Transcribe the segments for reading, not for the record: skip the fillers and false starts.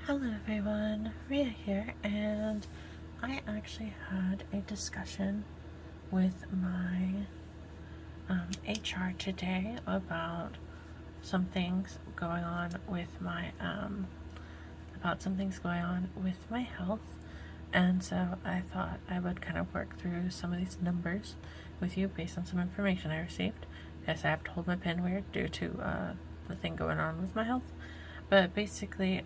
Hello everyone, Ria here, and I actually had a discussion with my HR today about some things going on with my health, and so I thought I would kind of work through some of these numbers with you based on some information I received. Yes, I have to hold my pen weird due to the thing going on with my health. But basically,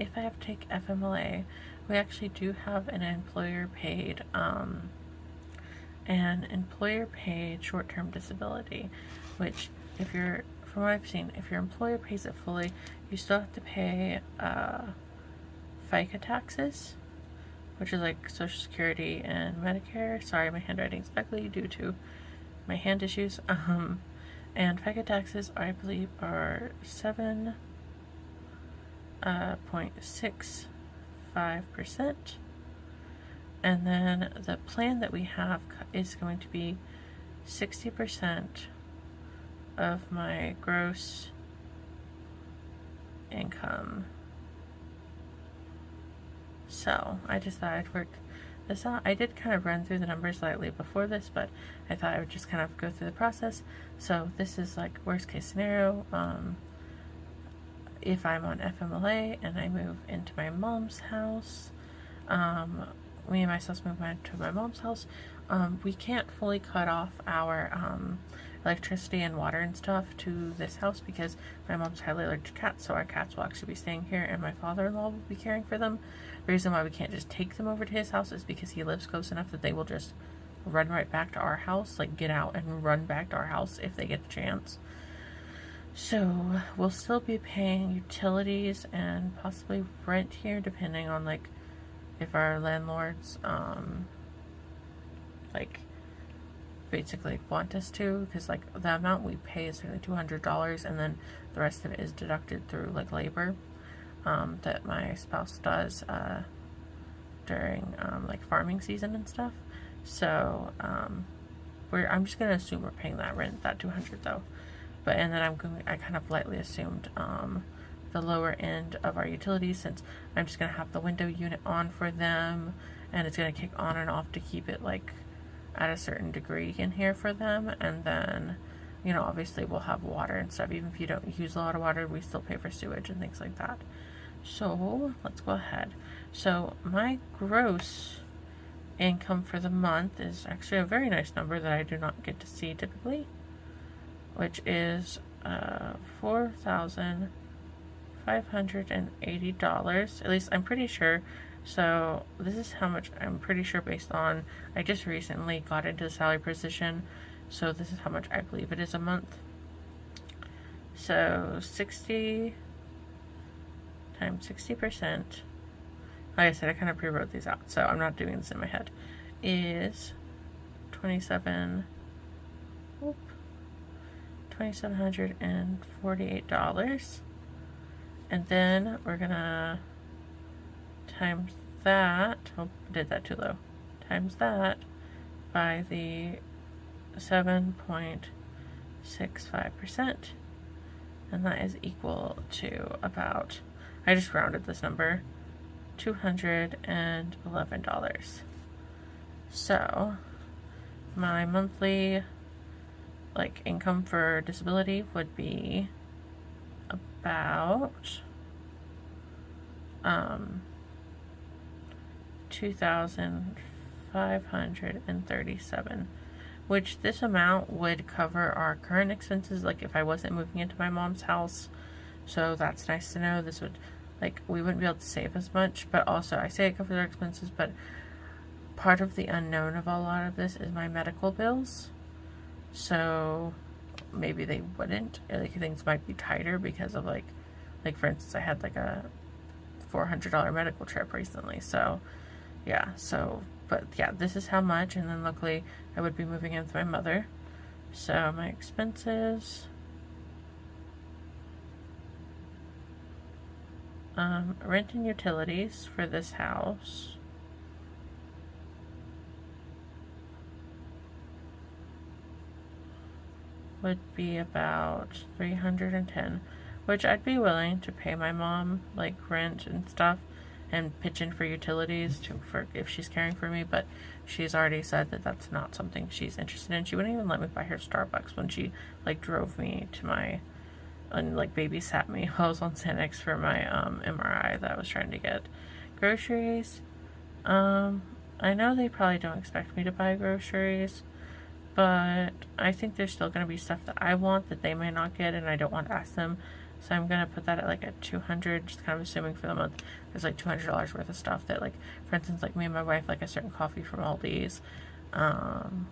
if I have to take FMLA, we actually do have an employer-paid short-term disability, which, from what I've seen, if your employer pays it fully, you still have to pay FICA taxes, which is like Social Security and Medicare. Sorry, my handwriting's ugly due to my hand issues. And FICA taxes, I believe, are 0.65%, and then the plan that we have is going to be 60% of my gross income. So I just thought I'd work this out. I did kind of run through the numbers slightly before this, but I thought I would just kind of go through the process. So this is like worst case scenario. If I'm on FMLA and I move into my mom's house, me and my spouse move into my mom's house, we can't fully cut off our electricity and water and stuff to this house because my mom's highly allergic to cats, so our cats will actually be staying here and my father-in-law will be caring for them. The reason why we can't just take them over to his house is because he lives close enough that they will just run right back to our house, like get out and run back to our house if they get the chance. So we'll still be paying utilities and possibly rent here, depending on like if our landlords like basically want us to, because like the amount we pay is really $200, and then the rest of it is deducted through like labor that my spouse does during like farming season and stuff. So I'm just gonna assume we're paying that rent, that $200 though. And then I kind of lightly assumed the lower end of our utilities, since I'm just going to have the window unit on for them, and it's going to kick on and off to keep it like at a certain degree in here for them. And then, obviously we'll have water and stuff. Even if you don't use a lot of water, we still pay for sewage and things like that. So let's go ahead. So my gross income for the month is actually a very nice number that I do not get to see typically, which is $4,580, at least I'm pretty sure. So this is how much I'm pretty sure based on, I just recently got into the salary position, so this is how much I believe it is a month. So 60 times 60%, like I said, I kind of pre-wrote these out, so I'm not doing this in my head, is $2,748, and then we're gonna times that, oh, I did that too low, times that by the 7.65%, and that is equal to about, I just rounded this number, $211. So my monthly income for disability would be about $2,537, which this amount would cover our current expenses, like if I wasn't moving into my mom's house. So that's nice to know. This would, we wouldn't be able to save as much, but also I say it covers our expenses, but part of the unknown of a lot of this is my medical bills. So maybe they wouldn't, things might be tighter because of like for instance, I had a $400 medical trip recently. So yeah, but yeah, this is how much. And then luckily I would be moving in with my mother. So my expenses, rent and utilities for this house would be about $310, which I'd be willing to pay my mom like rent and stuff and pitch in for utilities for if she's caring for me, but she's already said that that's not something she's interested in. She wouldn't even let me buy her Starbucks when she like drove me to my and like babysat me while I was on Xanax for my MRI that I was trying to get. Groceries, I know they probably don't expect me to buy groceries, but I think there's still going to be stuff that I want that they may not get, and I don't want to ask them. So I'm going to put that at like at $200, just kind of assuming for the month there's like $200 worth of stuff that, like, for instance, like me and my wife like a certain coffee from Aldi's.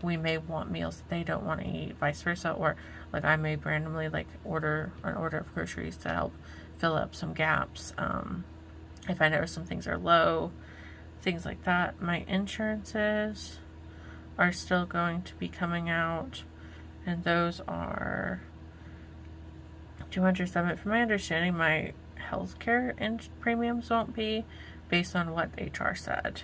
We may want meals that they don't want to eat, vice versa, or like I may randomly like order an order of groceries to help fill up some gaps. If I notice some things are low, things like that. My insurances are still going to be coming out, and those are $207. From my understanding, my healthcare premiums won't be based on what HR said.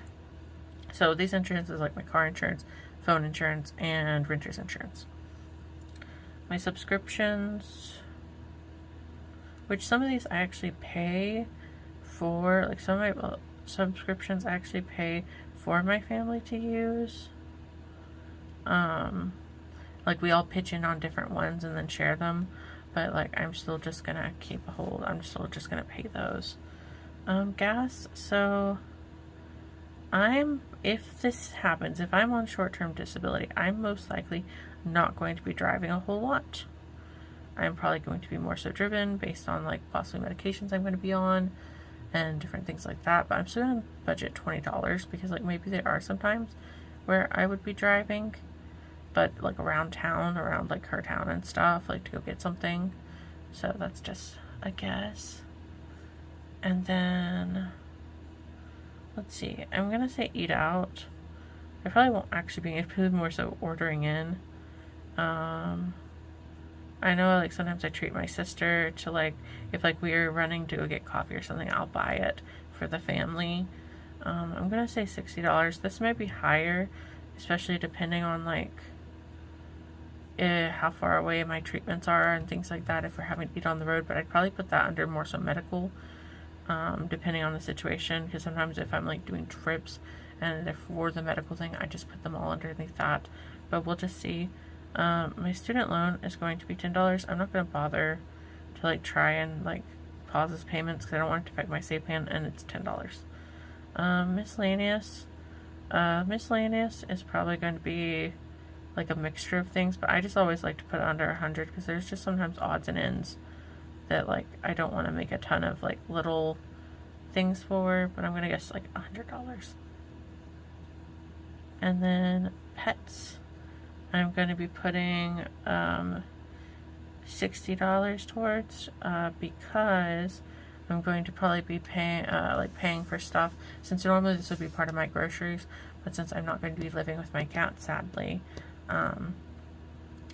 So these insurances, like my car insurance, phone insurance, and renter's insurance. My subscriptions, which some of these I actually pay for, like some of my subscriptions I actually pay for my family to use. Like we all pitch in on different ones and then share them, but like I'm still just gonna keep a hold. I'm still just gonna pay those. Gas, so if this happens, if I'm on short-term disability, I'm most likely not going to be driving a whole lot. I'm probably going to be more so driven based on like possibly medications I'm going to be on and different things like that, but I'm still going to budget $20 because like maybe there are some times where I would be driving, but like around town, around like her town and stuff, like to go get something. So that's just a guess. And then let's see, I'm gonna say eat out. I probably won't actually be, it's probably more so ordering in. I know like sometimes I treat my sister to like, if like we're running to go get coffee or something, I'll buy it for the family. I'm gonna say $60. This might be higher, especially depending on like how far away my treatments are and things like that if we're having to eat on the road, but I'd probably put that under more so medical, depending on the situation, because sometimes if I'm like doing trips and if for the medical thing, I just put them all underneath that, but we'll just see. My student loan is going to be $10. I'm not going to bother to like try and like pause this payments because I don't want it to affect my save plan, and it's $10. Miscellaneous is probably going to be like a mixture of things, but I just always like to put it under 100 because there's just sometimes odds and ends that like I don't want to make a ton of like little things for, but I'm gonna guess like $100. And then pets, I'm going to be putting $60 towards because I'm going to probably be paying for stuff, since normally this would be part of my groceries, but since I'm not going to be living with my cat, sadly,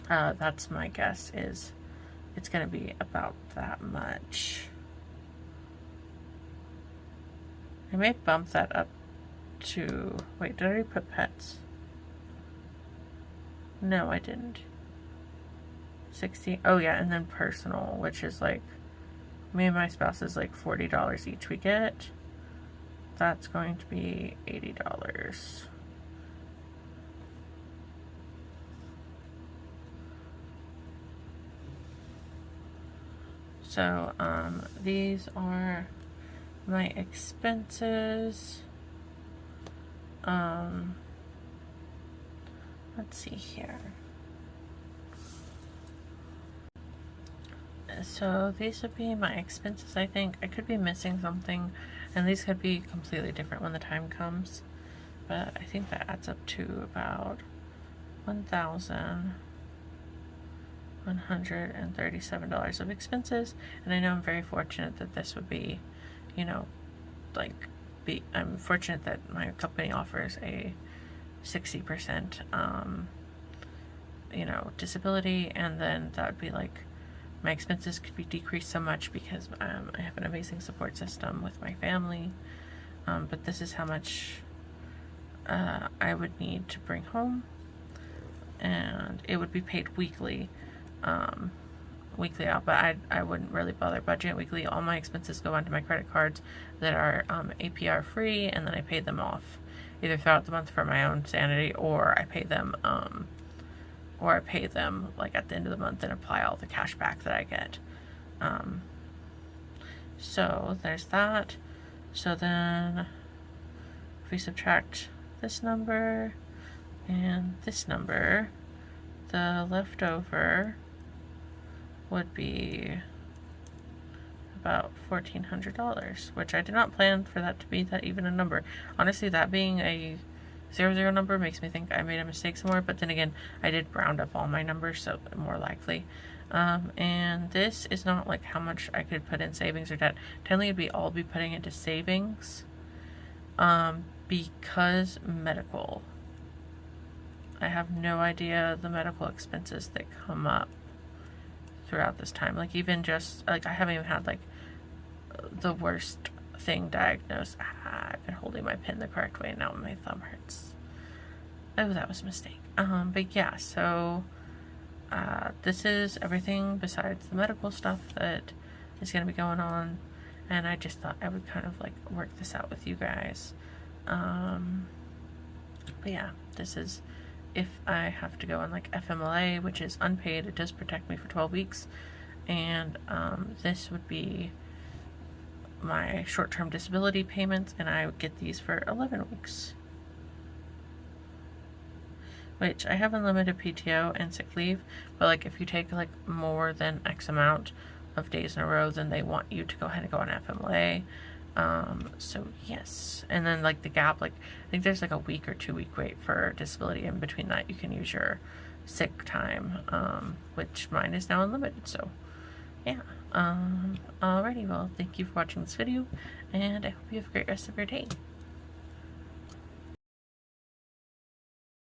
that's my guess, is it's going to be about that much. I may bump that up to, wait, did I already put pets? No, I didn't. 60, oh yeah, and then personal, which is like, me and my spouse is like $40 each we get. That's going to be $80. So, these are my expenses. Let's see here. So these would be my expenses, I think. I could be missing something, and these could be completely different when the time comes, but I think that adds up to about $1,137 of expenses. And I know I'm very fortunate that this would be, you know, like, I'm fortunate that my company offers a 60% you know, disability, and then that would be like, my expenses could be decreased so much because I have an amazing support system with my family, but this is how much I would need to bring home, and it would be paid weekly, weekly out, but I wouldn't really bother budgeting it weekly. All my expenses go onto my credit cards that are APR free, and then I pay them off either throughout the month for my own sanity, or I pay them like at the end of the month and apply all the cash back that I get. So there's that. So then if we subtract this number and this number, the leftover would be about $1,400, which I did not plan for that to be that even a number. Honestly, that being a 00 number makes me think I made a mistake somewhere, but then again, I did round up all my numbers, so more likely. And this is not like how much I could put in savings or debt. Technically, it'd be all be putting into savings, because medical. I have no idea the medical expenses that come up throughout this time. Like, even just, like, I haven't even had, like, the worst thing diagnosed. I've been holding my pen the correct way, and now my thumb hurts. Oh, that was a mistake. But yeah, so, this is everything besides the medical stuff that is going to be going on, and I just thought I would kind of, like, work this out with you guys. But yeah, this is if I have to go on like FMLA, which is unpaid. It does protect me for 12 weeks. And this would be my short-term disability payments, and I would get these for 11 weeks. Which I have unlimited PTO and sick leave, but like if you take like more than X amount of days in a row, then they want you to go ahead and go on FMLA. So yes, and then like the gap, like I think there's like a week or 2 week wait for disability. In between that, you can use your sick time, which mine is now unlimited. So yeah, alrighty, well, thank you for watching this video, and I hope you have a great rest of your day.